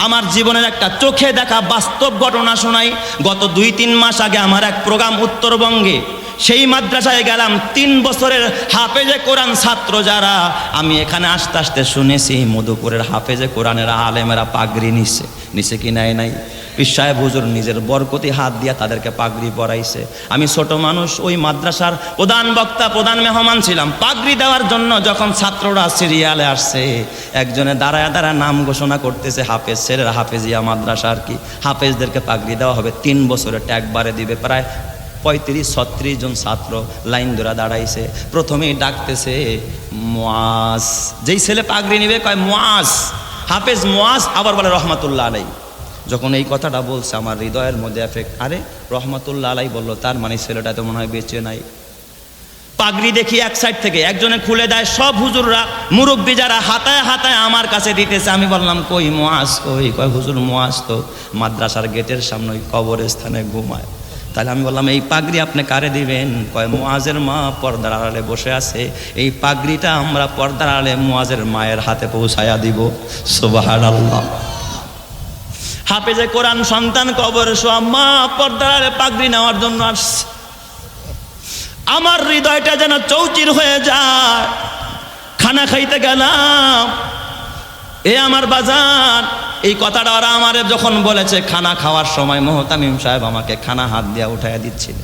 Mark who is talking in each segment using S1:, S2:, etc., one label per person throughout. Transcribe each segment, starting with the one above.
S1: আমার জীবনের একটা চোখে দেখা বাস্তব ঘটনা শোনাই। গত 2-3 মাস আগে আমার এক প্রোগ্রাম উত্তরবঙ্গে, সেই মাদ্রাসায় গেলাম। 3 বছরের হাফেজে কোরআন ছাত্র যারা, আমি এখানে আস্তে আস্তে শুনেছি মধুপুরের হাফেজে কোরআনের আলেমেরা পাগড়ি নিছে কি নাই। পীর সাহেব হুজুর নিজের বরকতি হাত দিয়া তাদেরকে পাগড়ি পরাইছে। আমি ছোট মানুষ, ওই মাদ্রাসার প্রধান বক্তা, প্রধান মেহমান ছিলাম। পাগড়ি দেওয়ার জন্য যখন ছাত্ররা সিরিয়ালে আসছে, একজনে দাঁড়ায় নাম ঘোষণা করতেছে, হাফেজ ছেলেরা, হাফেজিয়া মাদ্রাসা আর কি, হাফেজদেরকে পাগড়ি দেওয়া হবে 3 বছরের ট্যাগ বারে দিবে। প্রায় 35-36 জন ছাত্র লাইন ধরে দাঁড়াইছে। প্রথমেই ডাকতেছে মুআজ, যেই ছেলে পাগড়ি নিবে কয় মুআজ, হাফেজ মুআজ, আবার বলে রহমাতুল্লাহ আলাই। যখন এই কথাটা বলছে আমার হৃদয়ের মধ্যে এফেক্ট, আরে রহমাতুল্লাহ আলাই বললো, তার মানে ছেলেটা তো মনে হয় বেঁচে নাই। পাগড়ি দেখি এক সাইড থেকে একজনে খুলে দেয়, সব হুজুররা মুরব্বী যারা হাতায় হাতায় আমার কাছে দিতেছে। আমি বললাম কই মুআজ কই? কয় হুজুর মুআজ তো মাদ্রাসার গেটের সামনে ওই কবরস্থানে ঘুমায়। তাহলে আমি বললাম এই পাগড়ি আপনি কারে দিবেন? কয় মুআজের মা পর্দার আড়ালে বসে আছে, এই পাগড়িটা আমরা পর্দার আড়ালে মুআজের মায়ের হাতে পৌঁছায়া দিব। সুবহানাল্লাহ। হাফেজে কোরআন সন্তান কবরে শোয়া, মা পর্দার আড়ালে পাগড়ি নেওয়ার জন্য আসছে। আমার হৃদয়টা যেন চৌচির হয়ে যায়। খানা খাইতে গেলাম, এ আমার বাজার, এই কথাটা ওরা আমারে যখন বলেছে, খানা খাওয়ার সময় মোহতামিম সাহেব আমাকে খানা হাত দিয়া উঠাইয়া দিচ্ছিল।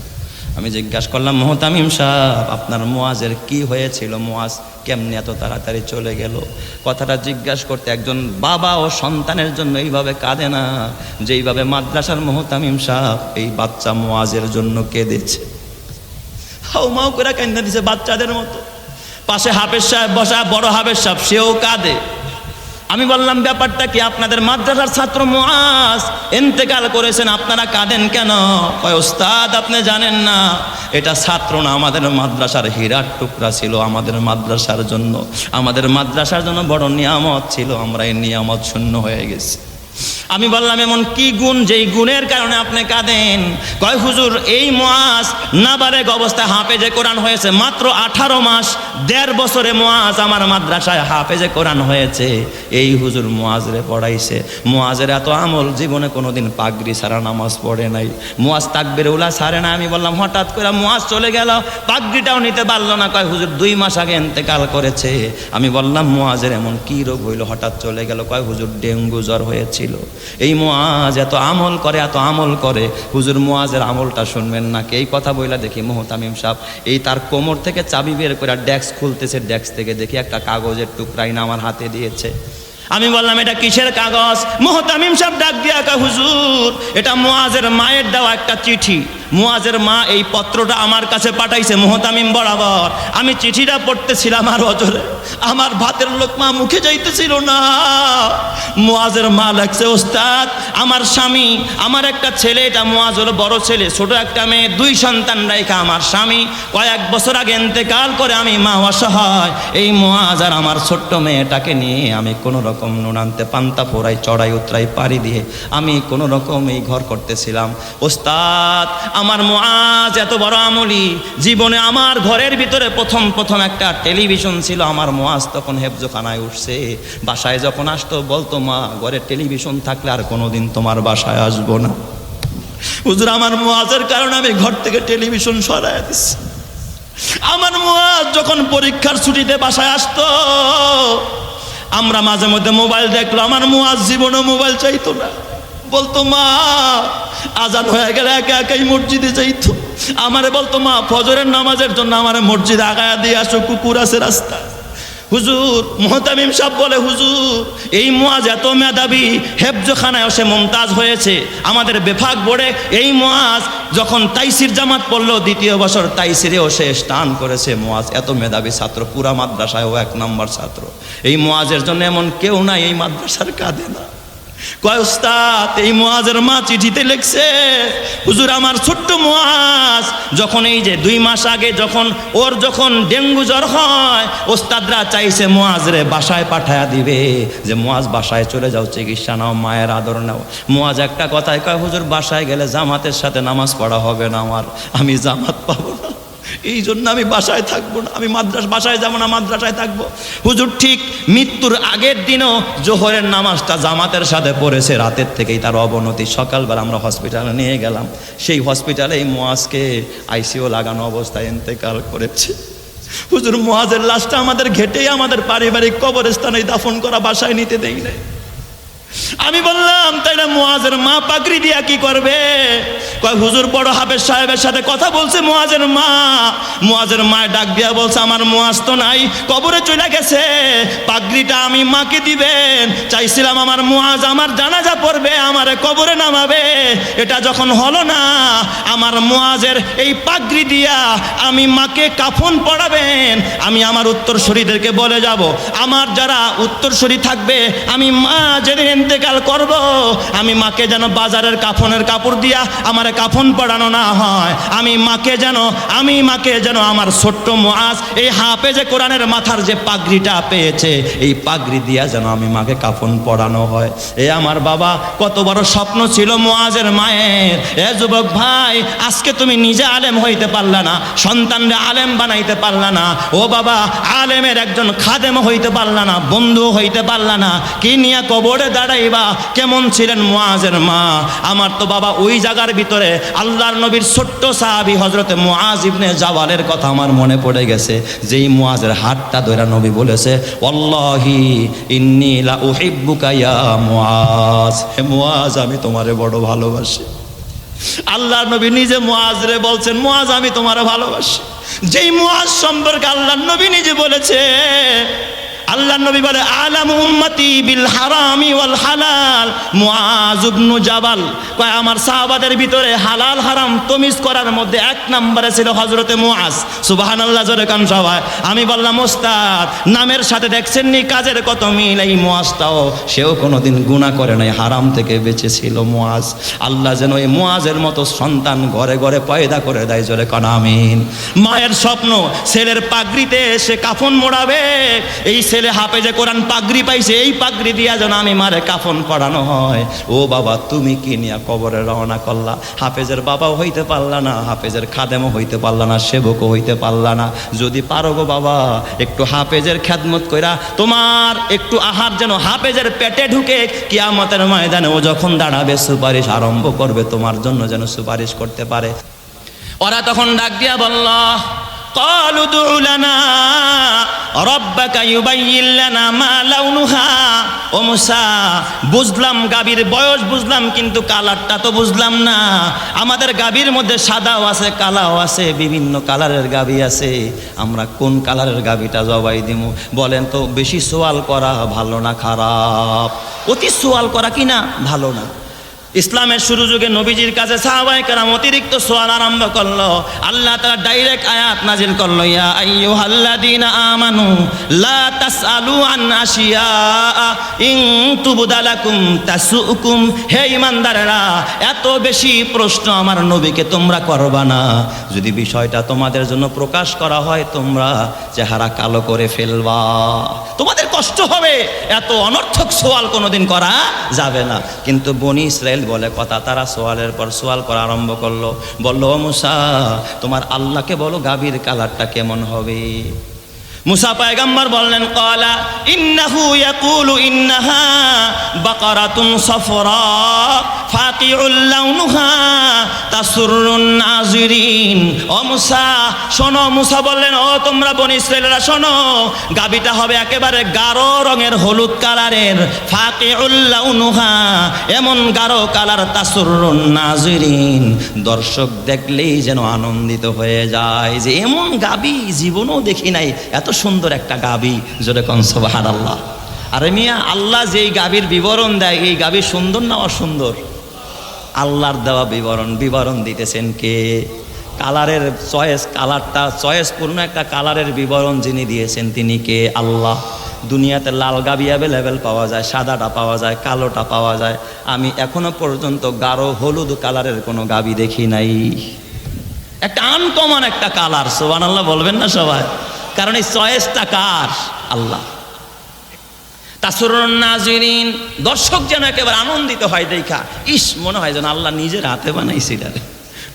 S1: আমি জিজ্ঞাসা করলাম, মোহতামিম সাহেব আপনার মুআজের কি হয়েছিল? মুআজ কেমনি এত তাড়াতাড়ি চলে গেল? কথাটা জিজ্ঞাসা করতে একজন বাবা ও সন্তানের জন্য এইভাবে কাঁদে না, যেইভাবে মাদ্রাসার মোহতামিম সাহেব এই বাচ্চা মুআজের জন্য কেঁদেছে। হাউমাউ করে কান্না দিছে বাচ্চাদের মতো। পাশে হাফেজ সাহেব বসা, বড় হাফেজ সাহেব, সেও কাঁদে। আমি বললাম ব্যাপারটা কি? আপনাদের মাদ্রাসার ছাত্র মুআজ ইন্তেকাল করেছেন, আপনারা কাঁদেন কেন? কয় ওস্তাদ আপনি জানেন না, এটা ছাত্র না, আমাদের মাদ্রাসার হীরার টুকরা ছিল। আমাদের মাদ্রাসার জন্য বড় নিয়ামত ছিল, আমরা এই নিয়ামত শূন্য হয়ে গেছি। আমি বললাম এমন কি গুণ যেই গুণের কারণে আপনি কাঁদেন? কয় হুজুর এই মুআজ নাবালেগ অবস্থায় হাফেজে কোরআন হয়েছে, মাত্র 18 মাস, 1.5 বছরে মুআজ আমার মাদ্রাসায় হাফেজে কোরআন হয়েছে। এই হুজুর মুআজরে পড়াইছে। মুআজের এত আমল, জীবনে কোনোদিন পাগড়ি ছাড়া নামাজ পড়ে নাই। মুআজ তাকবীরে উলা ছাড়ে না। আমি বললাম হঠাৎ করে মুআজ চলে গেল, পাগড়িটাও নিতে পারলো না। কয় হুজুর 2 মাস আগে ইন্তেকাল করেছে। আমি বললাম মুআজের এমন কি রোগ হইল হঠাৎ চলে গেল? কয় হুজুর ডেঙ্গু জ্বর হয়েছিল। এই মুআজ এত আমল করে, হুজুর মুআজের আমলটা শুনবেন না? এই কথা বইলা দেখি মোহতামিম সাহেব এই তার কোমর থেকে চাবি বের করে ডেস্ক খুলতেছে, ডেস্ক থেকে দেখি একটা কাগজের টুকরাই না আমার হাতে দিয়েছে। আমি বললাম এটা কিসের কাগজ? মোহতামিম সাহেব ডাক দিয়া কয় হুজুর এটা মুআজের মায়ের দেওয়া একটা চিঠি। মুআজের মা এই পত্রটা আমার কাছে পাঠাইছে মোহতামিম বরাবর। আমি চিঠিটা পড়তেছিলাম আর অজরে আমার ভাতের লোকমা মুখে যাইতেছিল না। মুআজের মা লেখছে, ওস্তাদ আমার স্বামী, আমার একটা ছেলে, এটা মুআজ হলো বড় ছেলে, ছোট একটা মেয়ে, 2 সন্তান রাইখা আমার স্বামী কয়েক বছর আগে ইন্তেকাল করে। আমি মা অসহায়, এই মুআজ আর আমার ছোট্ট মেয়েটাকে নিয়ে আমি কোনো রকম নুন আনতে পান্তা ফোড়াই চড়াই উতরাই পাড়ি দিয়ে আমি কোনো রকম এই ঘর করতেছিলাম। ওস্তাদ আমার মুআজ এত বড় আমলি, জীবনে আমার ঘরের ভিতরে প্রথম একটা টেলিভিশন ছিল। আমার মুআজ তখন হেফজখানায় উঠছে, বাসায় যখন আসতো বলতো, মা ঘরে টেলিভিশন থাকলে আর কোনোদিন তোমার বাসায় আসবো না। হুজুর আমার মুআজের কারণে আমি ঘর থেকে টেলিভিশন সরাই দিছি। আমার মুআজ যখন পরীক্ষার ছুটিতে বাসায় আসতো, আমরা মাঝে মধ্যে মোবাইল দেখলো, আমার মুআজ জীবনে মোবাইল চাইতো না। বলতো মা আজান হয়ে গেলে একা একাই মসজিদে যাইতো। আমারে বলতো মা ফজরের নামাজের জন্য আমারে মসজিদে আগায়া দিয়ে আসো, কুকুর আছে রাস্তা। হুজুর মোহতামিম সাহেব বলে, হুজুর এই মুআজ এত মেধাবী, হেফজখানায় সে মুমতাজ হয়েছে। আমাদের বেফাক বোর্ডে এই মুআজ যখন তাইসির জামাত পড়লো, 2য় বছর তাইসিরেও সে স্টান করেছে। মুআজ এত মেধাবী ছাত্র, পুরা মাদ্রাসায় ও 1 নম্বর ছাত্র। এই মুআজের জন্য এমন কেউ নাই এই মাদ্রাসার কাঁদে না। কয় ওস্তাদ এই মুআজের মা চিঠিতে লিখছে, হুজুর আমার ছোট্ট মুআজ যখন এই যে 2 মাস আগে যখন ডেঙ্গু জ্বর হয়, ওস্তাদরা চাইছে মুআজরে বাসায় পাঠায়া দিবে, যে মুআজ বাসায় চলে যাও, চিকিৎসা নাও, মায়ের আদর নাও। মুআজ একটা কথাই কয়, হুজুর বাসায় গেলে জামাতের সাথে নামাজ পড়া হবে না, আমি জামাত পাবো না। এই জন্য আমি বাসায় থাকবো না, আমি বাসায় যাবো না, মাদ্রাসায় থাকবো। হুজুর ঠিক মৃত্যুর আগের দিনও জোহরের নামাজটা জামাতের সাথে পড়েছে, রাতের থেকেই তার অবনতি। সকালবেলা আমরা হসপিটালে নিয়ে গেলাম, সেই হসপিটালে এই মুয়াজকে আইসিইউ লাগানো অবস্থায় ইন্তেকাল করেছে। হুজুর মুয়াজের লাশটা আমাদের ঘেটেই আমাদের পারিবারিক কবরস্থানে দাফন করা, বাসায় নিতে দেই নাই। আমি বললাম তাইলে মুয়াজের মা পাগড়ি দিয়া কি করবে? কয় হুজুর বড় হাফেজ সাহেবের সাথে কথা বলছে মুয়াজের মা ডাক দিয়া বলছে আমার মুয়াজ তো নাই, কবরে চলে গেছে, পাগড়িটা আমি মাকে দিবেন। চাইছিলাম আমার মুয়াজ আমার জানাজা পড়বে, আমারে কবরে নামাবে, এটা যখন হলো না, আমার মুয়াজের এই পাগড়ি দিয়া আমি মাকে কাফন পড়াবেন। আমি আমার উত্তরসূরিদেরকে বলে যাব, আমার যারা উত্তরসূরি থাকবে, আমি মা যেদিন ইন্তেকাল করব, আমি মাকে যেন বাজারের কাফনের কাপড় দিয়া আমার কাফন পড়ানো না হয়। আমি মাকে যেন আমার ছোট্ট মুয়াজ এই হাফেজে কোরআনের মাথার যে পাগড়িটা পেয়েছে, এই পাগড়ি দিয়া যেন আমি মাকে কাফন পড়ানো হয়। এ আমার বাবা, কত বড় স্বপ্ন ছিল মুয়াজের মায়ের। এ যুবক ভাই, আজকে তুমি নিজে আলেম হইতে পারলা না, সন্তানরে আলেম বানাইতে পারলা না। ও বাবা, আলেমের একজন খাদেম হইতে পারলা না, বন্ধু হইতে পারলা না, কি নিয়ে কবরে দাঁড়াইবা? কেমন ছিলেন মুয়াজের মা? আমার তো বাবা ওই জায়গার ভিতরে আল্লাহর নবীর ছোট্ট সাহাবী হযরতে মুআজ ইবনে জাওয়ালের কথা আমার মনে পড়ে গেছে। যেই মুআজের হাতটা ধরে নবী বলেছে, ওয়াল্লাহি ইন্নী লা উহিব্বুকা ইয়া মুআজ, হে মুআজ আমি তোমারে বড় ভালোবাসি। আল্লাহর নবী নিজে মুআজরে বলছেন, মুআজ আমি তোমারে ভালোবাসি। যেই মুআজ সম্পর্কে আল্লাহর নবী নিজে বলেছে, আল্লাহর নবী বলে আলামু উম্মতি বিল হারামি ওয়াল হালাল মুআজ ইবনে জাবাল। কয় আমার সাহাবাদের ভিতরে হালাল হারাম তমিজ করার মধ্যে এক নম্বরে ছিল হযরতে মুআজ। সুবহানাল্লাহ, জোরে কান সবাই। আমি বললাম, ওস্তাদ নামের সাথে দেখছেন নি কাজের কত মিল। এই মুআজটাও সেও কোনোদিন গুনাহ করে নাই, হারাম থেকে বেঁচেছিল মুআজ। আল্লাহ যেন এই মুআজের মতো সন্তান ঘরে ঘরে পয়দা করে দেয়, জোরে কান আমিন। মায়ের স্বপ্ন ছেলের পাগড়িতে সে কাফন মোড়াবে। এই ছেলে হাফেজে কোরআন পাগড়ি পাইছে, এই পাগড়ি দিয়া যেন আমি মারে কাফন পড়ানো হয়। ও বাবা, তুমি কি নিয়ে কবরে রওনা করলা? হাফেজের বাবাও হইতে পারলা না, হাফেজের খাদেমও হইতে পারলা না, সেবকও হইতে পারলা না। যদি পারো গো বাবা, একটু হাফেজের খেদমত কইরা তোমার একটু আহার যেন হাফেজের পেটে ঢুকে, কিয়ামতের ময়দানে ও যখন দাঁড়াবে সুপারিশ আরম্ভ করবে, তোমার জন্য যেন সুপারিশ করতে পারে। ওরা তখন ডাক দিয়া বলল, ক্বালু দুউ লানা রাব্বাকা ইউবাইয়িন লানা মা লাউনুহা। ও মুসা, বুঝলাম গাভীর বয়স বুঝলাম, কিন্তু কালারটা তো বুঝলাম না। আমাদের গাভীর মধ্যে সাদাও আছে, কালাও আছে, বিভিন্ন কালারের গাভী আছে। আমরা কোন কালারের গাভীটা জবাই দিমু? বলেন তো, বেশি সোয়াল করা ভালো না খারাপ? অতি সোয়াল করা কি না ভালো না? ইসলামের শুরু যুগে নবীজির কাছে সাহাবায়ে কেরাম অতিরিক্ত সোয়াল আরম্ভ করলো। আল্লাহ তাআলা ডাইরেক্ট আয়াত নাজিল করলো, ইয়া আইয়ুহাল্লাযীনা আমানু লা তাসআলু আন আশিয়া ইন তুবদা লাকুম তাসুকুম। হে ঈমানদারেরা, এত বেশি প্রশ্ন আমার নবীকে তোমরা করবা না। যদি বিষয়টা তোমাদের জন্য প্রকাশ করা হয়, তোমরা চেহারা কালো করে ফেলবা, তোমাদের কষ্ট হবে। এত অনর্থক সোয়াল কোনোদিন করা যাবে না। কিন্তু বনি ইসরাইল বলে কথা, তারা সোয়ালের পর সোয়াল করা আরম্ভ করলো। বললো, ও মুসা, তোমার আল্লাহকে বলো গাভীর কালারটা কেমন হবে? মুসা পয়গম্বর বললেন, ক্বালা ইন্নাহু ইয়াকুলু ইন্নাহা বাকারাতুন সাফরা ফাকিউল লাউনুহা তাসুরুন নাজিরিন। ও মুসা শোনো। মুসা বললেন, ও তোমরা বনি ইসরাইলরা শোনো, গাভীটা হবে একেবারে গাঢ় রঙের, হলুদ কালারের। ফাকিউল লাউনুহা, এমন গাঢ় কালার, তাসুরুন নাজিরিন, দর্শক দেখলেই যেন আনন্দিত হয়ে যায় যে এমন গাভী জীবনেও দেখি নাই, এত সুন্দর একটা গাভী। জোরে কোন সুবহানাল্লাহ। আরে মিয়া, আল্লাহ যেই গাভীর বিবরণ দেয়, এই গাভী সুন্দর না অসুন্দর? আল্লাহর দেওয়া বিবরণ দিতেছেন কে? কালারের চয়েস, কালারটা চয়েসপূর্ণ একটা কালারের বিবরণ যিনি দিয়েছেন তিনি কে? আল্লাহ। দুনিয়াতে লাল গাভী অ্যাভেলেবেল পাওয়া যায়, সাদাটা পাওয়া যায়, কালোটা পাওয়া যায়। আমি এখনো পর্যন্ত গাঢ় হলুদ কালারের কোনো গাভী দেখি নাই। একটা আনকমন একটা কালার। সুবহানাল্লাহ বলবেন না সবাই? কারণ এই চয়েসটা কার? আল্লাহ। তাসুরুন নাজিরিন, দর্শক যেন একেবারে আনন্দিত হয় দেখা, ইস মনে হয় যেন আল্লাহ নিজের হাতে বানাইছে। এটা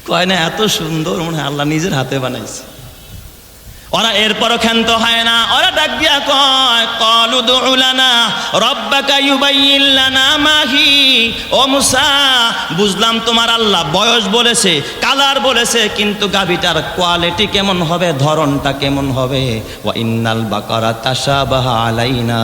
S1: কয় না, এত সুন্দর, মনে হয় আল্লাহ নিজের হাতে বানাইছে। ওরা এরপরও ক্ষান্ত হয় না, ওরা ডাক দিয়া কয় ক্বালু দুউ লানা রাব্বাকা ইউবাইয়িন লানা মা হি। ও মুসা, বুঝলাম তোমার আল্লাহ বয়স বলেছে, কালার বলেছে, কিন্তু গাভীটার কোয়ালিটি কেমন হবে, ধরনটা কেমন হবে। ওয়া ইন্নাল বাকারা তাশাবাহা আলাইনা,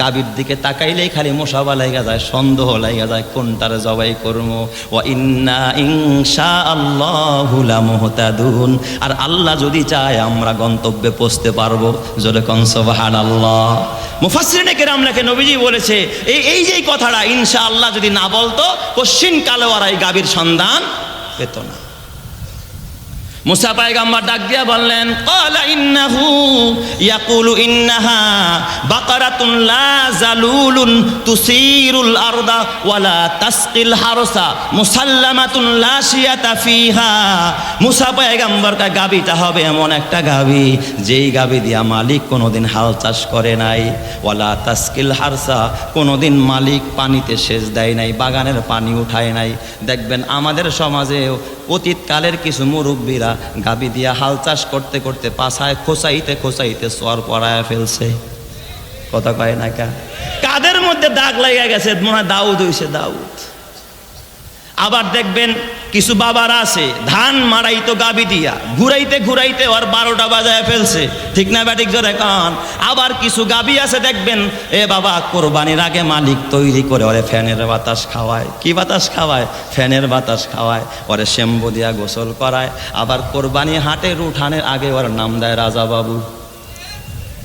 S1: গাভীর দিকে তাকাইলেই খালি মশাবা লাগা যায়, সন্দেহ লাগা যায় কোনটারে জবাই করবো। ওয়া ইন্না ইনশাআল্লাহু লামুহতাদুন, আর আল্লাহ যদি চায় আমরা গন্তব্যে পৌঁছতে পারবো। জোরে কোন সুবহানাল্লাহ। মুফাসসিরিনে কেরাম লেখে নবীজি বলেছে এই যে কথাটা ইনশাআল্লাহ যদি না বলতো কশ্চিন কালে ওরা এই গাভীর সন্ধান পেত না। মুসা পয়গম্বর ডাক দিয়া বললেন ক্বালা ইন্নাহু ইয়াকুলু ইন্নাহা বাকারাতুন লা জালুলুন তুসিরুল আরদা ওয়ালা তাসকিল হারসা মুসাল্লামাতুন লা শিয়াতা ফিহা। মুসা পয়গম্বর কা গাভীটা হবে এমন একটা গাভী যেই গাভী দিয়া মালিক কোনোদিন হাল চাষ করে নাই, ওয়ালা তাসকিল হারসা, কোনোদিন মালিক পানিতে সেচ দেয় নাই, বাগানের পানি উঠায় নাই। দেখবেন আমাদের সমাজেও অতীতকালের কিছু মুরব্বীরা গাভী দিয়া হাল চাষ করতে করতে পাছায় খোঁচাইতে খোঁচাইতে সর পড়ায় ফেলছে। কথা কয় না কা? কাদের মধ্যে দাগ লাগিয়ে গেছে, মনে হয় দাউদ হইছে দাউদ। আবার দেখবেন কিছু বাবারা আছে ধান মারাইতো গাভী দিয়া, ঘুরাইতে ঘুরাইতে ওর 12টা বাজায় ফেলছে। ঠিক না ব্যাটিক জোরে কান? আবার কিছু গাভী আছে দেখবেন এ বাবা কোরবানির আগে মালিক তৈরি করে ওরে ফ্যানের বাতাস খাওয়ায়। কি বাতাস খাওয়ায়? ফ্যানের বাতাস খাওয়ায়। ওরে শ্যাম্পু দিয়া গোসল করায়। আবার কোরবানি হাটের উঠানের আগে ওর নাম দেয় রাজা বাবু।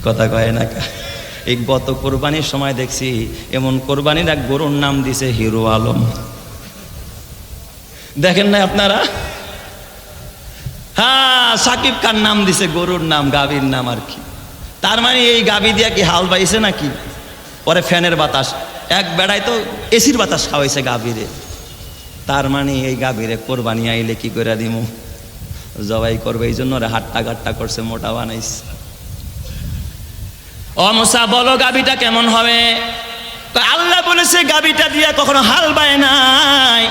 S1: কথা কয় না কা? এই গত কোরবানির সময় দেখছি এমন কোরবানির এক গরুর নাম দিছে হিরো আলম। দেখেন না আপনারা? হ্যাঁ, সাকিব খান নাম দিছে গরুর নাম, গাভীর নাম আর কি। তার মানে এই গাভী দিয়া কি হাল বাইছে নাকি? পরে ফ্যানের বাতাস, এক বেড়ায় তো এসির বাতাস খাওয়াইছে গাভীরে। তার মানে এই গাভীরে কোরবানি আইলে কি করে দিমু, জবাই করবে, এই জন্য হাট্টা গাট্টা করছে, মোটা বানাইছে। ও মুসা বলো গাভীটা কেমন হবে? আল্লাহ বলেছে গাভীটা দিয়া কখনো হাল বায় নাই,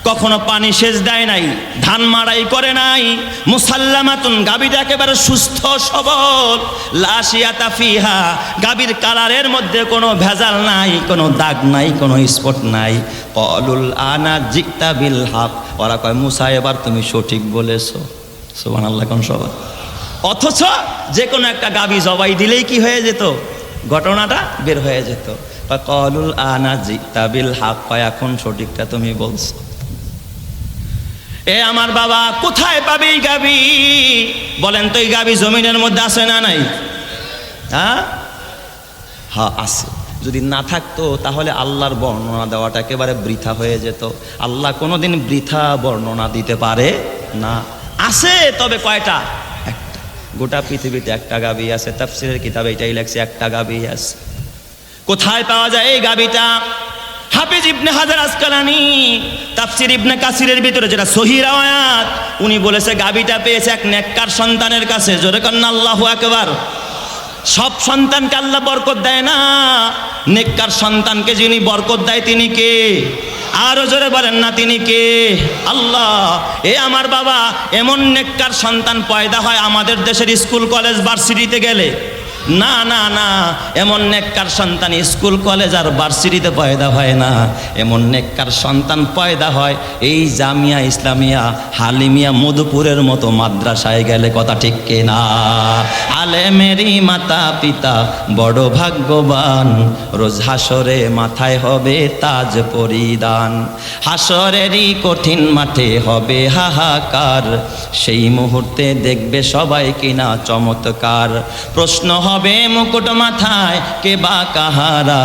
S1: কখনো পানি সেচ দেয় নাই, ধান মাড়াই করে নাই। মুসাল্লামাতুন, গাভীটা একেবারে সুস্থ সবল। লা শিয়াতা ফিহা, গাভীর কালারের মধ্যে কোনো ভেজাল নাই, কোনো দাগ নাই, কোনো স্পট নাই। ক্বালুল আনা জিতা বিল হক, ওরা কয় মুসা এবার তুমি সঠিক বলেছো। সুবহানাল্লাহ কোন সবাই। অথচ যে কোনো একটা গাভী জবাই দিলেই কি হয়ে যেত, ঘটনাটা বের হয়ে যেত। ক্বালুল আনা জিতা বিল হক, এখন সঠিকটা তুমি বলছো। এ আমার বাবা, কোথায় পাবে এই গাভী? বলেন তো, এই গাভী জমিনের মধ্যে আছে না নাই? হ্যাঁ হ্যাঁ আছে। যদি না থাকতো তাহলে আল্লাহর বর্ণনা দেওয়াটা একেবারে বৃথা হয়ে যেত। আল্লাহ কোনোদিন বৃথা বর্ণনা দিতে পারে না। আছে, তবে কয়টা? একটা। গোটা পৃথিবীতে একটা গাভী আছে। তাফসীরের কিতাবে এটাই লেখছে, একটা গাভী আছে। কোথায় পাওয়া যায় এই গাভীটা? হাফিজ ইবনে হাজার আসকালানি তাফসীর ইবনে কাসিরের ভিতরে যেটা সহিহ riwayat, উনি বলেছে গাভীটা পেয়েছে এক নেককার সন্তানের কাছে। জোরে কান্না আল্লাহু আকবার। সব সন্তানকে আল্লাহ বরকত দেয় না, নেককার সন্তানকে যিনি বরকত দেয় তিনি কে? আরো জোরে বলেন না, তিনি কে? আল্লাহ। এ আমার বাবা, এমন নেককার সন্তান পয়দা হয় আমাদের দেশের স্কুল কলেজ ভার্সিটিতে গেলে? না না না, এমন নেককার সন্তান স্কুল কলেজ আর ভার্সিটিতে পয়দা হয় না। এমন নেককার সন্তান পয়দা হয় এই জামিয়া ইসলামিয়া হালিমিয়া মধুপুরের মতো মাদ্রাসায় গেলে। কথা ঠিক কিনা? আলেমেরই মাতা পিতা বড় ভাগ্যবান, রোজ হাসরে মাথায় হবে তাজ পরিধান। হাসরেরই কঠিন মাঠে হবে হাহাকার, সেই মুহূর্তে দেখবে সবাই কিনা চমৎকার। প্রশ্ন হবে মুকুট মাথায় কে বা কাহারা,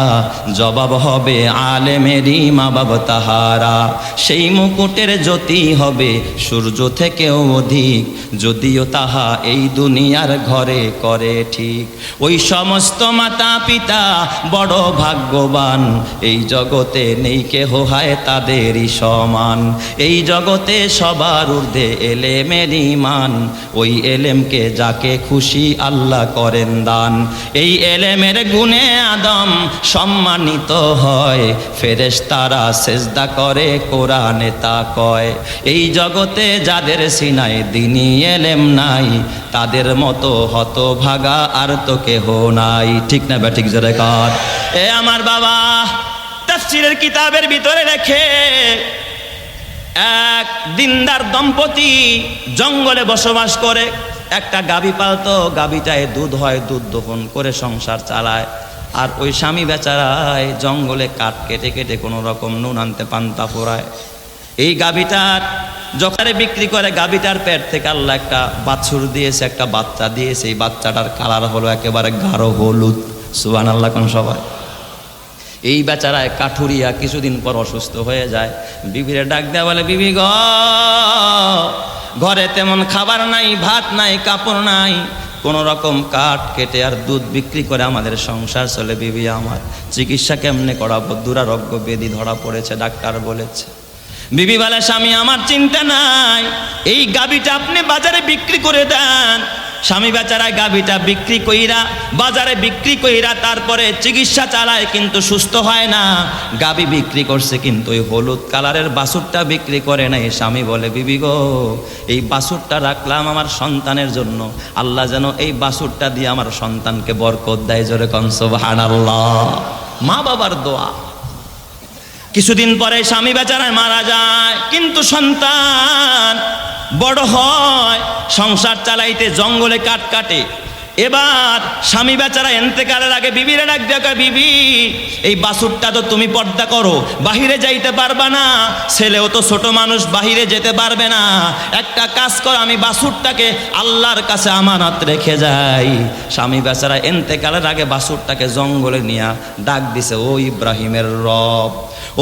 S1: জবাব হবে আলেমেরই মা বাবা তাহারা। সেই মুকুটের জ্যোতি হবে সূর্য থেকেও অধিক, যদিও তাহা এই দুনিয়ার ঘরে করে ঠিক। ওই সমস্ত মাতা পিতা বড় ভাগ্যবান, এই জগতে নেই কেহ হয় তাদেরই সমান। এই জগতে সবার ঊর্ধ্বে এলেমের ঈমান, ওই এলেমকে যাকে খুশি আল্লাহ করেন দান। সন্তান। এই এলেমের গুণে আদম সম্মানিত হয়, ফেরেশতারা সেজদা করে কোরআনে তা কয়। এই জগতে যাদের সিনায় দ্বীনি এলেম নাই, তাদের মতো হতভাগা আর তো কেহ নাই। ঠিক না ঠিক জোরে কর। এ আমার বাবা তাফসীরের কিতাবের ভিতরে লেখে, এক দিনদার দম্পতি জঙ্গলে বসবাস করে, একটা গাভী পালতো, গাভীটায় দুধ হয়, দুধ দহন করে সংসার চালায়। আর ওই স্বামী বেচারায় জঙ্গলে কাঠ কেটে কেটে কোনো রকম নুন আনতে পান্তা পোড়ায়। এই গাভীটার যখন বিক্রি করে, গাভীটার পেট থেকে আল্লাহ একটা বাছুর দিয়েছে, একটা বাচ্চা দিয়েছে। এই বাচ্চাটার কালার হলো একেবারে গাঢ় হলুদ। সুবহানাল্লাহ কোন সবাই। এই বেচারায় কাঠুরিয়া কিছুদিন পর অসুস্থ হয়ে যায়। বিবিরে ডাক দেয়া বলে, বিবি গ, ঘরে তেমন খাবার নাই, ভাত নাই, কাপড় নাই, কোন রকম কাঠ কেটে আর দুধ বিক্রি করে আমাদের সংসার চলে। বিবি আমার চিকিৎসা কেমনে করাবো, দুরারোগ্য ব্যাধি ধরা পড়েছে, ডাক্তার বলেছে। বিবি বলে, স্বামী আমার চিন্তা নাই, এই গাভীটা আপনি বাজারে বিক্রি করে দেন। স্বামী বেচারায় গাভীটা বিক্রি কইরা, বাজারে বিক্রি কইরা তারপরে চিকিৎসা চালায়, কিন্তু সুস্থ হয় না। গাভী বিক্রি করছে কিন্তু ওই হলুদ কালারের বাছুরটা বিক্রি করে নাই। স্বামী বলে, বিবি গো, এই বাছুরটা রাখলাম আমার সন্তানের জন্য, আল্লাহ যেন এই বাছুরটা দিয়ে আমার সন্তানকে বরকত দেয়। জোরে কোন সুবহানাল্লাহ। মা বাবার দোয়া। কিছুদিন পরে স্বামী বেচারায় মারা যায়, কিন্তু সন্তান বড় হয়, সংসার চালাইতে জঙ্গলে কাঠ কাটে। এবার স্বামী বেচারা এন্তেকালের আগে বিবিরে ডাক দেখা, বিবি এই বাছুরটা তো তুমি পর্দা করো, বাহিরে যাইতে পারবা না, ছেলেও তো ছোট মানুষ, বাহিরে যেতে পারবে না, একটা কাজ কর, আমি বাছুরটাকে আল্লাহর কাছে আমানত রেখে যাই। স্বামী বেচারা এন্তেকালের আগে বাছুরটাকে জঙ্গলে নিয়ে ডাক দিছে, ও ইব্রাহিমের রব,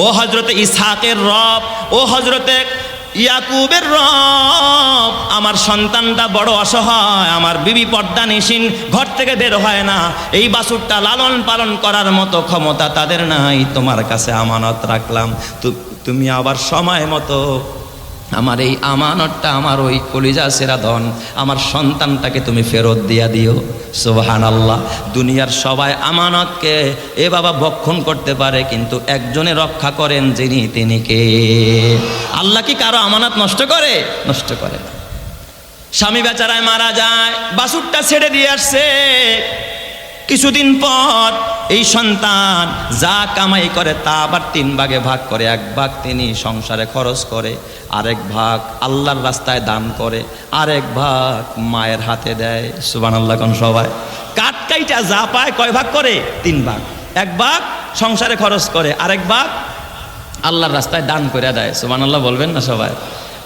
S1: ও হজরতে ইসহাকের রব, ও হজরতে ইয়াকুবের রব, আমার সন্তানটা বড় অসহায়, আমার বিবি পর্দা নিশিন, ঘর থেকে বের হয় না, এই বাছুরটা লালন পালন করার মতো ক্ষমতা তাদের নাই, তোমার কাছে আমানত রাখলাম, তুমি আবার সময় মতো আমার এই আমানতটা, আমার ওই কলিজা সেরা ধন, আমার সন্তানটাকে তুমি ফেরত দিয়া দিও। সুবহানাল্লাহ। দুনিয়ার সবাই আমানতকে এ বাবা ভক্ষণ করতে পারে, কিন্তু একজনে রক্ষা করেন যিনি, তিনি কে? আল্লাহ কি কারো আমানত নষ্ট করে? নষ্ট করে না। স্বামী বেচারায় মারা যায়, বাছুরটা ছেড়ে দিয়ে আসছে। কিছুদিন পর এই সন্তান যা কামাই করে তা আবার 3 ভাগে ভাগ করে। 1 ভাগ তিনি সংসারে খরচ করে, আরেক ভাগ আল্লাহর রাস্তায় দান করে, আরেক ভাগ মায়ের হাতে দেয়। সুবহানাল্লাহ কোন সবাই। কাট কাইটা যা পায় কয় ভাগ করে? 3 ভাগ। 1 ভাগ সংসারে খরচ করে, আরেক ভাগ আল্লাহর রাস্তায় দান করে দেয়। সুবহানাল্লাহ বলবেন না সবাই।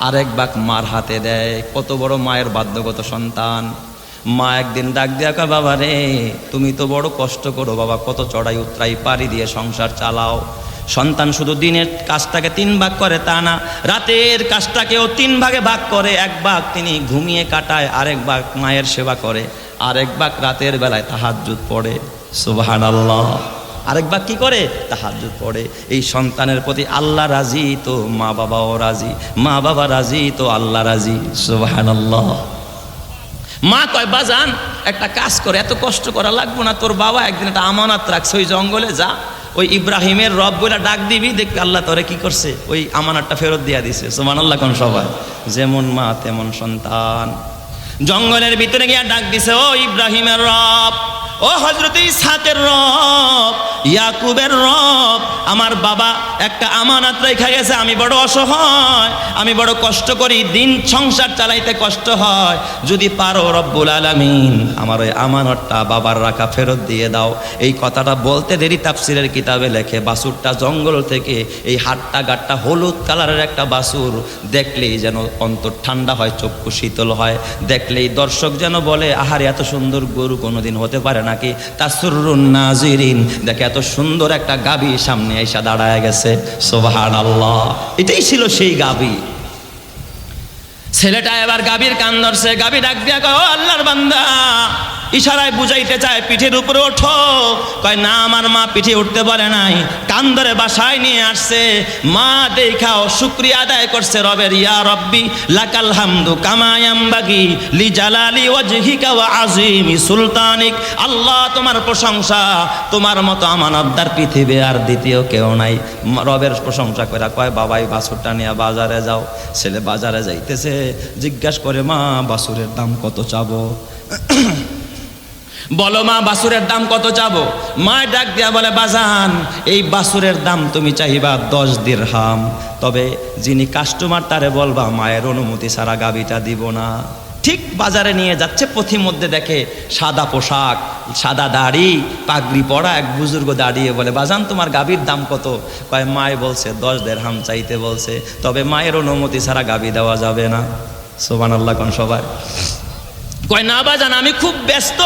S1: আরেক ভাগ মার হাতে দেয়। কত বড় মায়ের বাধ্যগত সন্তান। মা একদিন ডাক দিয়া কয়, বাবা রে, তুমি তো বড় কষ্ট করো বাবা, কত চড়াই উতরাই পাড়ি দিয়ে সংসার চালাও। সন্তান শুধু দিনের কাজটাকে 3 ভাগ করে তা না, রাতের কাজটাকেও 3 ভাগে ভাগ করে। 1 ভাগ তিনি ঘুমিয়ে কাটায়, আরেক ভাগ মায়ের সেবা করে, আরেক ভাগ রাতের বেলায় তাহাজ্জুদ পড়ে। সুবহানাল্লাহ। আরেক ভাগ কি করে? তাহাজ্জুদ পড়ে। এই সন্তানের প্রতি আল্লাহ রাজি তো মা বাবাও রাজি, মা বাবা রাজি তো আল্লাহ রাজি। সুবহানাল্লাহ। মা কয়, বাজান একটা কাজ করে, এত কষ্ট করা লাগবো না, তোর বাবা একদিন একটা আমানত রাখছে, ওই জঙ্গলে যা, ওই ইব্রাহিমের রব বলে ডাক দিবি, দেখবি আল্লাহ তোরে কি করছে, ওই আমানতটা ফেরত দিয়া দিছে। সুবহানাল্লাহ কোন সবাই। যেমন মা তেমন সন্তান। জঙ্গলের ভিতরে গিয়া ডাক দিছে, ও ইব্রাহিমের রব, ও হযরত ইসহাকের রব, ইয়াকুবের রব, আমার বাবা একটা আমানত রেখে গেছে, আমি বড় অসহায়, আমি বড় কষ্ট করি, দিন সংসার চালাইতে কষ্ট হয়, যদি পারো রব্বুল আলামিন আমার ওই আমানতটা বাবার রাখা ফেরত দিয়ে দাও। এই কথাটা বলতে দেরি তাফসীরের কিতাবে লেখে, বাছুরটা জঙ্গল থেকে এই হাটটা গাটটা হলুদ কালারের একটা বাছুর দেখলেই যেন অন্তর ঠান্ডা হয়, চক্ষু শীতল হয়, দেখলেই দর্শক যেন বলে, আহারে এত সুন্দর গরু কোনোদিন হতে পারে নাকি। তাসুরুন নাজিরিন, দেখে এত সুন্দর একটা গাভী সামনে এসে দাঁড়ায় গেছে। সুবহানাল্লাহ। এটাই ছিল সেই গাভী। ছেলেটা এবার গাভীর কান ধরছে। গাভী ডাক দিয়া কয়, ও আল্লাহর বান্দা, ইশারায় বুঝাইতে চায় পিঠের উপরে ওঠো, কয় না আমার মা পিঠে উঠতে পারে নাই, কান ধরে বাসায় নিয়ে আসছে। মা দেখাও শুকরিয়া আদায় করছে রবের, ইয়া রব্বি লাকাল হামদু কামা ইয়ামবাগি লি জালালি ওয়াজহিকা ওয়া আযীমি সুলতানিক। আল্লাহ তোমার প্রশংসা, তোমার মতো আমানতদার পৃথিবী আর দ্বিতীয় কেউ নাই। রবের প্রশংসা করে কয় বাবাই বাছুরটা নিয়ে বাজারে যাও। ছেলে বাজারে যাইতেছে, জিজ্ঞাসা করে মা বাছুরের দাম কত চাবো? বলো মা বাছুরের দাম কত চাবো? মা ডাক দিয়া বলে বাজান এই বাছুরের দাম তুমি চাইবা 10 দিরহাম, তবে যিনি কাস্টমার তারে বলবা মায়ের অনুমতি ছাড়া গাবিটা দিব না। ঠিক বাজারে নিয়ে যাচ্ছে, পথির মধ্যে দেখে সাদা পোশাক, সাদা দাড়ি, পাগড়ি পরা এক বুজুর্গ দাঁড়িয়ে বলে বাজান তোমার গাবির দাম কত? কয় মায় বলছে 10 দিরহাম চাইতে বলছে, তবে মায়ের অনুমতি ছাড়া গাবি দেওয়া যাবে না। সুবহানাল্লাহ কোন সবাই? কয় না বাজান আমি খুব ব্যস্ত,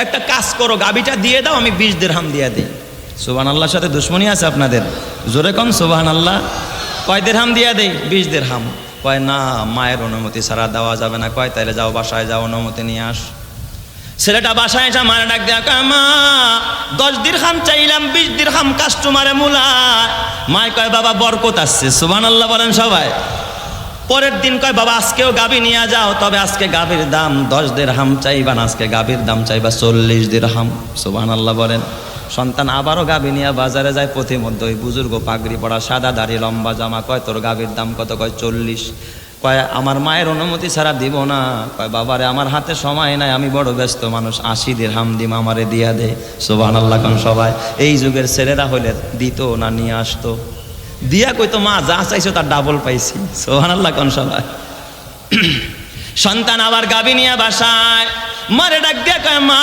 S1: একটা কাজ করো গাবিটা দিয়ে দাও, আমি 20 দিরহাম দিয়ে দিই। সুবহানাল্লাহর সাথে দুশ্মনী আছে আপনাদের? জোরে কোন সুবহানাল্লাহ। কয় দিরহাম দিয়ে দেই? 20 দিরহাম। কয় না মায়ের অনুমতি ছাড়া দেওয়া যাবে না। কয় তাইলে যাও বাসায় যাও, অনুমতি নিয়ে আস। ছেলেটা বাসায় এসে মায়ের ডাক দেয়া কয় মা 10 দিরহাম চাইলাম, 20 দিরহাম কাস্টমারে মুলায়। মায় কয় বাবা বরকত আসছে। সুবহানাল্লাহ বলেন সবাই। পরের দিন কয় বাবা আজকেও গাবি নিয়ে যাও, তবে আজকে গাবির দাম 10 দিরহাম চাইবা না, আজকে গাবির দাম চাইবা 40 দিরহাম। সুবহানাল্লাহ বলেন। সন্তান আবারও গাবি নিয়ে বাজারে যায়, পথির মধ্যে ওই বুজুর্গ পাগড়ি পরা, সাদা দাড়ি, লম্বা জামা। কয় তোর গাবির দাম কত? কয় 40। কয় আমার মায়ের অনুমতি ছাড়া দিব না। কয় বাবারে আমার হাতে সময় নাই, আমি বড় ব্যস্ত মানুষ, 80 দিরহাম দিম, আমারে দিয়া দে। সুবহানাল্লাহ কোন সবাই? এই যুগের ছেলেরা হইলে দিত না, নিয়ে আসতো। দিয়া কইতো মা যা চাইছো তার ডাবল পাইছি। সুবহানাল্লাহ কোন সবাই? সন্তান আবার গাবি নিয়ে বাসায়, মারে ডাক দিয়া কয় মা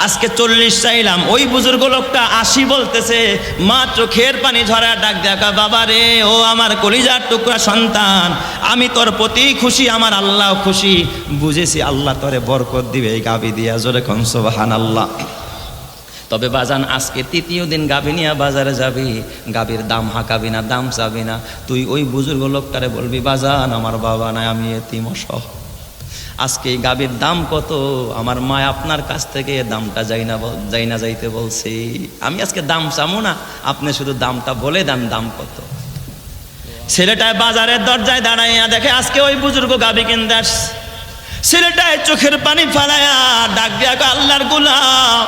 S1: আজকে 40 চাইলাম, ওই বুজুর্গ লোকটা 80 বলতেছে। মা চোখের পানি ঝরা ডাক দিয়া কয় বাবা রে, ও আমার কলিজার টুকরা সন্তান, আমি তোর প্রতি খুশি, আমার আল্লাহ খুশি, বুঝেছি আল্লাহ তোরে বরকত দিবে এই গাবি দিয়া। জোরে কোন সুবহানাল্লাহ। তবে বাজান আজকে 3য় দিন গাবি নিয়ে বাজারে যাবি, গাবির দাম হাঁকাবি না, দাম চাবি না, তুই ওই বুজুর্গ লোকটারে বলবি বাজান আমার বাবা নাই, আমি এতিম অসহায়, আজকে এই গাবির দাম কত? আমার মা আপনার কাছ থেকে দামটা যাই না যাইতে বলছি, আমি আজকে দাম চামো না, আপনি শুধু দামটা বলে দেন দাম কত। ছেলেটায় বাজারের দরজায় দাঁড়াইয়া দেখে আজকে ওই বুজুর্গ গাবি কিনতে আসছে। ছেলেটায় চোখের পানি ফেলাইয়া ডাক দিয়া কয় আল্লাহর গোলাম,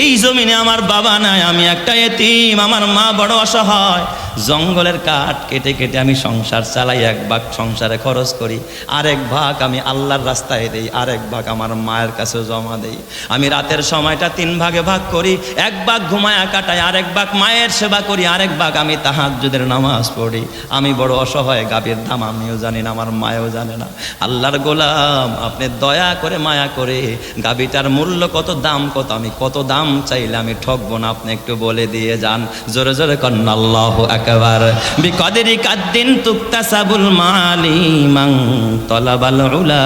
S1: এই জমিনে আমার বাবা নাই, আমি একটা এতিম, আমার মা বড় অসহায়, জঙ্গলের কাঠ কেটে কেটে আমি সংসার চালাই, 1 ভাগ সংসারে খরচ করি, আরেক ভাগ আমি আল্লাহর রাস্তায় দেই, আরেক ভাগ আমার মায়ের কাছে জমা দেই। আমি রাতের সময়টা 3 ভাগে ভাগ করি, 1 ভাগ ঘুমায়া কাটাই, আরেক ভাগ মায়ের সেবা করি, আরেক ভাগ আমি তাহাজ্জুদের নামাজ পড়ি। আমি বড় অসহায়, গাবির দাম আমিও জানি না, আমার মায়েও জানে না। আল্লাহর গোলাম আপনি দয়া করে মায়া করে গাবিটার মূল্য কত, দাম কত, আমি কত দাম চাইলে আমি ঠকবো না, আপনি একটু বলে দিয়ে যান। জোরে জোরে কন্ন আল্লাহু আকবার। বিকদরি কাদ্দিন তুকতাসাবুল মালি মান তলাবাল উলা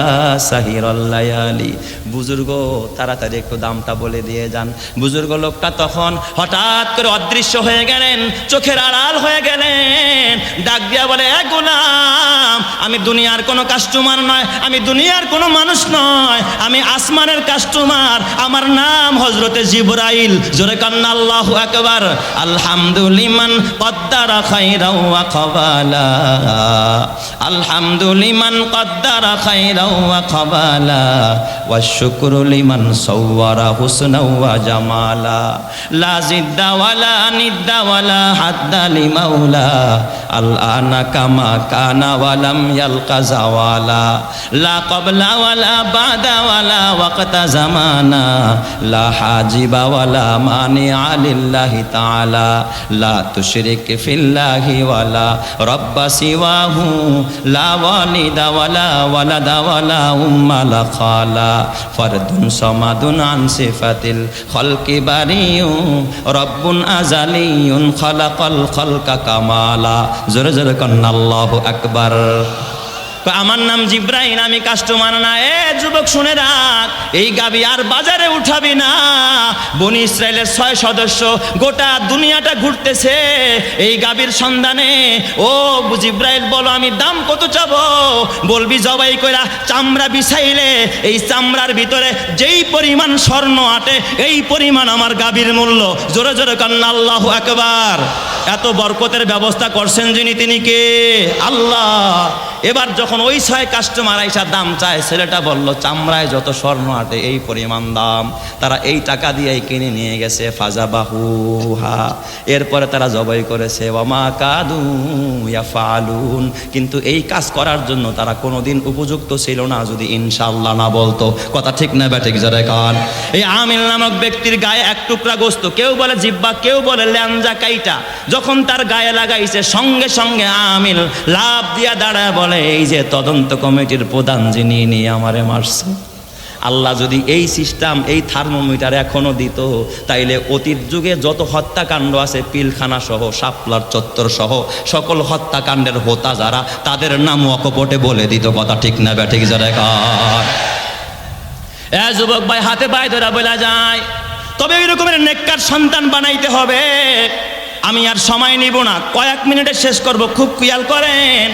S1: সাহিরাল লায়ালি। বুজুর্গ তাড়াতাড়ি একটু দামটা বলে দিয়ে যান। বুজুর্গ লোকটা তখন হঠাৎ করে অদৃশ্য হয়ে গেলেন, চোখের আড়াল হয়ে গেলেন। ডাক দিয়া বলে এ গোলাম, আমি দুনিয়ার কোনো কাস্টমার নয়, আমি দুনিয়ার কোনো মানুষ নয়, আমি আসমানের কাস্টমার, আমার নাম হযরতে জিবরাইল। জোরে কান্না আল্লাহু আকবার। আলহামদুলিমান কদ্দারা খাইরাও ওয়া কবালা, আলহামদুলিমান কদ্দারা খাইরাও ওয়া কবালা, ওয়া শুকরু লিমান সাওয়ারা হুসনাও ওয়া জামালা, লা জিদ্দা ওয়ালা নিদ্দা ওয়ালা হাদ্দা লিমাউলা, আল আনা কামা কানা ওয়ালাম ইয়ালকা জাওয়ালা, লা ক্বাবলা ওয়ালা বাদা ওয়ালা ওয়াক্তা জামানা, লা হাজিবা ওয়ালা মানিআ লিল্লাহি তাআলা, লা তুশরিক ফিল্লাহি ওয়ালা রাব্বা সিওয়াহু, লা ওয়ালিদা ওয়ালা ওয়ালাদা ওয়ালা উম্মা লা খালা, ফারদুন সামাদুন আন সিফাতিল খালকি বারিউ, রব্বুন আযালিয়ুন খালাকাল খালকা কামালা। জোরে জোরে কন্না আল্লাহু আকবার। কয় আমার নাম জিব্রাইল, আমি কাস্টমার না। এ যুবক শুনে রাখ, এই গাবি আর বাজারে উঠাবি না। বনি ইসরায়েলের 6 সদস্য গোটা দুনিয়াটা ঘুরতেছে এই গাবির সন্ধানে। ও জিব্রাইল বলো আমি দাম কত চাবো? বলবি জবাই কইরা চামড়া বিছাইলে এই চামড়ার ভিতরে যেই পরিমাণ স্বর্ণ আটে এই পরিমাণ আমার গাবির মূল্য। জোরে জোরে কান্না আল্লাহু আকবার। এত বরকতের ব্যবস্থা করছেন যিনি, তিনি কে? আল্লাহ। এবার যখন ওই 6 কাস্টমার আইসা দাম চায়, ছেলেটা বলল চামড়ায় যত স্বর্ণ আটে এই পরিমাণ দাম। তারা এই টাকা দিয়েই কিনে নিয়ে গেছে। ফাজাবাহুহা, এরপরে তারা জবাই করেছে। ওয়ামা কাদু ইয়াফালুন, কিন্তু এই কাজ করার জন্য তারা কোনোদিন উপযুক্ত ছিল না যদি ইনশাআল্লাহ না বলতো। কথা ঠিক না ব্যাঠিক জোরে কান। এই আমিল নামক ব্যক্তির গায়ে এক টুকরা গোস্ত, কেউ বলে জিব্বা, কেউ বলে ল্যাঞ্জা কাইটা, যখন তার গায়ে লাগাইছে সঙ্গে সঙ্গে আমিল লাভ দিয়া দাঁড়ায় বলে এই যে তদন্ত কমিটির প্রধান যিনি, নিয়ে আমারে মারছে। আল্লাহ যদি এই সিস্টেম, এই থার্মোমিটার এখনো দিত, তাইলে অতীত যুগে যত হত্যাকাণ্ড আছে পিলখানা সহ, শাপলার চত্বর সহ সকল হত্যাকাণ্ডের হোতা যারা, তাদের নাম অকপটে বলে দিত। কথা ঠিক না ব্যাঠিক যারা কার? এ যুবক ভাই, হাতে পায়ে ধরা বলা যায়, তবে ওই রকমের নেককার সন্তান বানাইতে হবে। আমি আর সময় নিব না, কয়েক মিনিটে শেষ করব, খুব খেয়াল করেন।